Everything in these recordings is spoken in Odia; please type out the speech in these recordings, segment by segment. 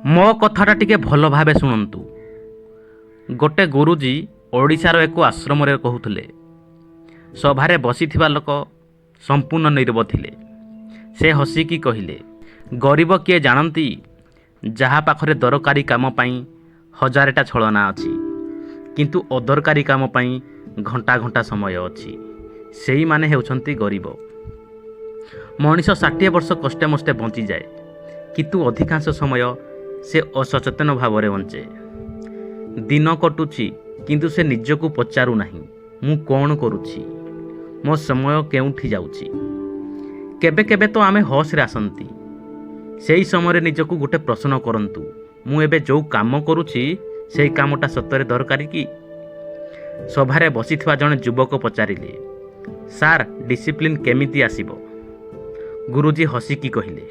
ମୋ କଥାଟା ଟିକେ ଭଲ ଭାବେ ଶୁଣନ୍ତୁ। ଗୋଟେ ଗୁରୁଜୀ ଓଡ଼ିଶାର ଏକ ଆଶ୍ରମରେ କହୁଥିଲେ। ସଭାରେ ବସିଥିବା ଲୋକ ସମ୍ପୂର୍ଣ୍ଣ ନୀରବ ଥିଲେ। ସେ ହସିକି କହିଲେ, ଗରିବ କିଏ ଜାଣନ୍ତି? ଯାହା ପାଖରେ ଦରକାରୀ କାମ ପାଇଁ ହଜାରଟା ଛଳନା ଅଛି, କିନ୍ତୁ ଅଦରକାରୀ କାମ ପାଇଁ ଘଣ୍ଟା ଘଣ୍ଟା ସମୟ ଅଛି। ସେଇମାନେ ହେଉଛନ୍ତି ଗରିବ। ମଣିଷ 60 ବର୍ଷ କଷ୍ଟେ ମଷ୍ଟେ ବଞ୍ଚିଯାଏ, କିନ୍ତୁ ଅଧିକାଂଶ ସମୟ ସେ ଅସଚେତନ ଭାବରେ ବଞ୍ଚେ। ଦିନ କଟୁଛି, କିନ୍ତୁ ସେ ନିଜକୁ ପଚାରୁନାହିଁ, ମୁଁ କ'ଣ କରୁଛି, ମୋ ସମୟ କେଉଁଠି ଯାଉଛି। କେବେ କେବେ ତ ଆମେ ହୋସରେ ଆସନ୍ତି। ସେହି ସମୟରେ ନିଜକୁ ଗୋଟେ ପ୍ରଶ୍ନ କରନ୍ତୁ, ମୁଁ ଏବେ ଯେଉଁ କାମ କରୁଛି ସେହି କାମଟା ସତରେ ଦରକାରୀ କି? ସଭାରେ ବସିଥିବା ଜଣେ ଯୁବକ ପଚାରିଲେ, ସାର୍, ଡିସିପ୍ଲିନ୍ କେମିତି ଆସିବ? ଗୁରୁଜୀ ହସିକି କହିଲେ,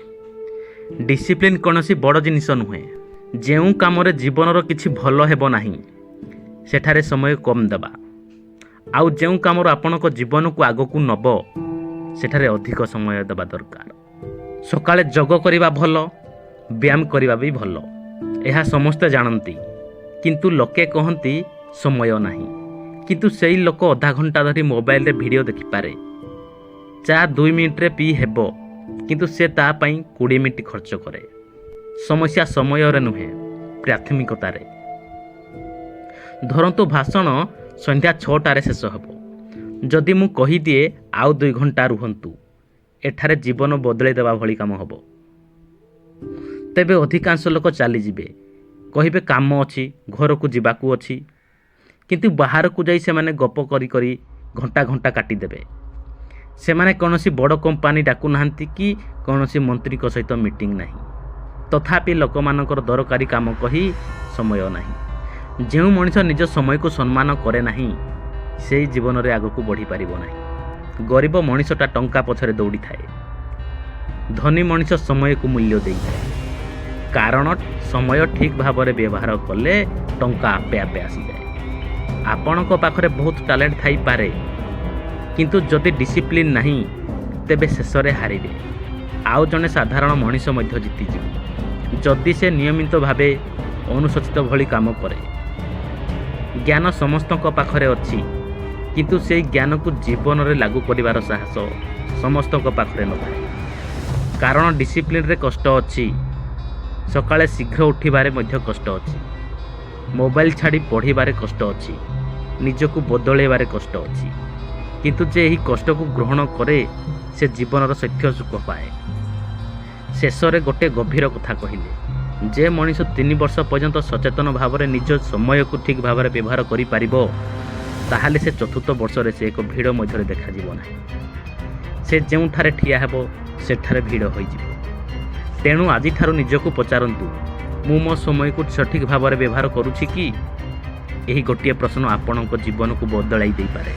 ଡିସିପ୍ଲିନ୍ କୌଣସି ବଡ଼ ଜିନିଷ ନୁହେଁ। ଯେଉଁ କାମରେ ଜୀବନର କିଛି ଭଲ ହେବ ନାହିଁ ସେଠାରେ ସମୟ କମ୍ ଦେବା, ଆଉ ଯେଉଁ କାମର ଆପଣଙ୍କ ଜୀବନକୁ ଆଗକୁ ନେବ ସେଠାରେ ଅଧିକ ସମୟ ଦେବା ଦରକାର। ସକାଳେ ଯୋଗ କରିବା ଭଲ, ବ୍ୟାୟାମ କରିବା ବି ଭଲ, ଏହା ସମସ୍ତେ ଜାଣନ୍ତି, କିନ୍ତୁ ଲୋକେ କହନ୍ତି ସମୟ ନାହିଁ। କିନ୍ତୁ ସେଇ ଲୋକ ଅଧା ଘଣ୍ଟା ଧରି ମୋବାଇଲରେ ଭିଡ଼ିଓ ଦେଖିପାରେ। ଚା' 2 ମିନିଟରେ ପିଇ ହେବ, କିନ୍ତୁ ସେ ତା ପାଇଁ 20 ମିନିଟ୍ ଖର୍ଚ୍ଚ କରେ। ସମସ୍ୟା ସମୟରେ ନୁହେଁ, ପ୍ରାଥମିକତାରେ। ଧରନ୍ତୁ ଭାଷଣ ସନ୍ଧ୍ୟା 6ଟାରେ ଶେଷ ହେବ। ଯଦି ମୁଁ କହିଦିଏ ଆଉ 2 ଘଣ୍ଟା ରୁହନ୍ତୁ, ଏଠାରେ ଜୀବନ ବଦଳାଇ ଦେବା ଭଳି କାମ ହେବ। ତେବେ ଅଧିକାଂଶ ଲୋକ ଚାଲିଯିବେ, କହିବେ କାମ ଅଛି, ଘରକୁ ଯିବାକୁ ଅଛି, କିନ୍ତୁ ବାହାରକୁ ଯାଇ ସେମାନେ ଗପ କରି କରି ଘଣ୍ଟା ଘଣ୍ଟା କାଟିଦେବେ। ସେମାନେ କୌଣସି ବଡ଼ କମ୍ପାନୀ ଡାକୁନାହାନ୍ତି କି କୌଣସି ମନ୍ତ୍ରୀଙ୍କ ସହିତ ମିଟିଂ ନାହିଁ। ତଥାପି ଲୋକମାନଙ୍କର ଦରକାରୀ କାମ କହି ସମୟ ନାହିଁ। ଯେଉଁ ମଣିଷ ନିଜ ସମୟକୁ ସମ୍ମାନ କରେ ନାହିଁ, ସେଇ ଜୀବନରେ ଆଗକୁ ବଢ଼ିପାରିବ ନାହିଁ। ଗରିବ ମଣିଷଟା ଟଙ୍କା ପଛରେ ଦୌଡ଼ିଥାଏ, ଧନୀ ମଣିଷ ସମୟକୁ ମୂଲ୍ୟ ଦେଇଥାଏ। କାରଣ ସମୟ ଠିକ୍ ଭାବରେ ବ୍ୟବହାର କଲେ ଟଙ୍କା ଆପେ ଆପେ ଆସିଯାଏ। ଆପଣଙ୍କ ପାଖରେ ବହୁତ ଟ୍ୟାଲେଣ୍ଟ ଥାଇପାରେ, କିନ୍ତୁ ଯଦି ଡିସିପ୍ଲିନ୍ ନାହିଁ ତେବେ ଶେଷରେ ହାରିବେ। ଆଉ ଜଣେ ସାଧାରଣ ମଣିଷ ମଧ୍ୟ ଜିତିଯିବ ଯଦି ସେ ନିୟମିତ ଭାବେ ଅନୁସୂଚିତ ଭଳି କାମ କରେ। ଜ୍ଞାନ ସମସ୍ତଙ୍କ ପାଖରେ ଅଛି, କିନ୍ତୁ ସେହି ଜ୍ଞାନକୁ ଜୀବନରେ ଲାଗୁ କରିବାର ସାହସ ସମସ୍ତଙ୍କ ପାଖରେ ନଥାଏ। କାରଣ ଡିସିପ୍ଲିନ୍ରେ କଷ୍ଟ ଅଛି, ସକାଳେ ଶୀଘ୍ର ଉଠିବାରେ ମଧ୍ୟ କଷ୍ଟ ଅଛି, ମୋବାଇଲ ଛାଡ଼ି ପଢ଼ିବାରେ କଷ୍ଟ ଅଛି, ନିଜକୁ ବଦଳାଇବାରେ କଷ୍ଟ ଅଛି। କିନ୍ତୁ ଯେ ଏହି କଷ୍ଟକୁ ଗ୍ରହଣ କରେ ସେ ଜୀବନର ସତ୍ୟ ସୁଖ ପାଏ। ଶେଷରେ ଗୋଟେ ଗଭୀର କଥା କହିଲେ, ଯେ ମଣିଷ 3 ବର୍ଷ ପର୍ଯ୍ୟନ୍ତ ସଚେତନ ଭାବରେ ନିଜ ସମୟକୁ ଠିକ୍ ଭାବରେ ବ୍ୟବହାର କରିପାରିବ, ତାହେଲେ ସେ 4ର୍ଥ ବର୍ଷରେ ସେ ଏକ ଭିଡ଼ ମଧ୍ୟରେ ଦେଖାଯିବ ନାହିଁ। ସେ ଯେଉଁଠାରେ ଠିଆ ହେବ ସେଠାରେ ଭିଡ଼ ହୋଇଯିବ। ତେଣୁ ଆଜିଠାରୁ ନିଜକୁ ପଚାରନ୍ତୁ, ମୁଁ ମୋ ସମୟକୁ ସଠିକ୍ ଭାବରେ ବ୍ୟବହାର କରୁଛି କି? ଏହି ଗୋଟିଏ ପ୍ରଶ୍ନ ଆପଣଙ୍କ ଜୀବନକୁ ବଦଳାଇ ଦେଇପାରେ।